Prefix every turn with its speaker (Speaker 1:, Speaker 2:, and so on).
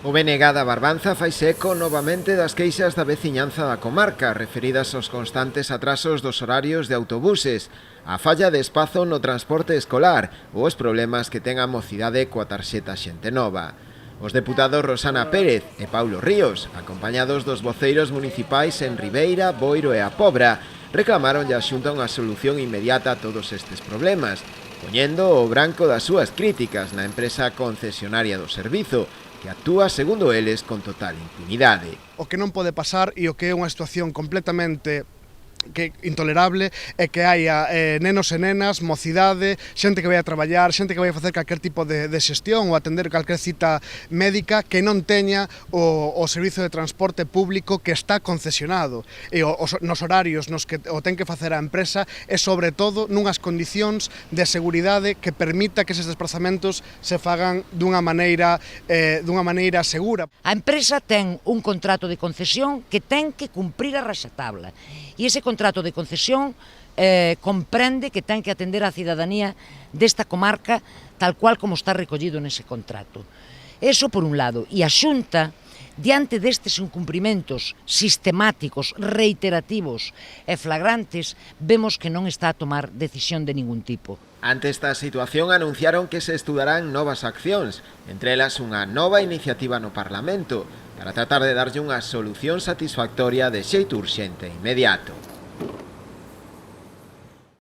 Speaker 1: O BNG da Barbanza faise eco novamente das queixas da veciñanza da comarca referidas aos constantes atrasos dos horarios de autobuses, a falla de espazo no transporte escolar ou os problemas que ten a mocidade coa tarxeta Xente Nova. Os deputados Rosana Pérez e Paulo Ríos, acompañados dos voceiros municipais en Ribeira, Boiro e A Pobra, reclamaron a Xunta unha solución inmediata a todos estes problemas, poñendo o branco das súas críticas na empresa concesionaria do servizo, que actúa, segundo eles, con total impunidade.
Speaker 2: O que non pode pasar e o que é unha situación completamente intolerable é que haya nenos e nenas, mocidade, xente que vai a traballar, xente que vai a facer calquer tipo de xestión ou atender calquer cita médica que non teña o servizo de transporte público que está concesionado e nos horarios nos que o ten que facer a empresa e sobre todo nunhas condicións de seguridade que permita que eses desplazamentos se fagan dunha maneira segura.
Speaker 3: A empresa ten un contrato de concesión que ten que cumprir a raxatabla e ese contrato de concesión comprende que ten que atender a cidadanía desta comarca tal cual como está recollido nese contrato. Eso por un lado. E a Xunta, diante destes incumprimentos sistemáticos, reiterativos e flagrantes, vemos que non está a tomar decisión de ningún tipo.
Speaker 1: Ante esta situación anunciaron que se estudarán novas accións, entre elas unha nova iniciativa no Parlamento, para tratar de darlle unha solución satisfactoria de xeito urxente e inmediato.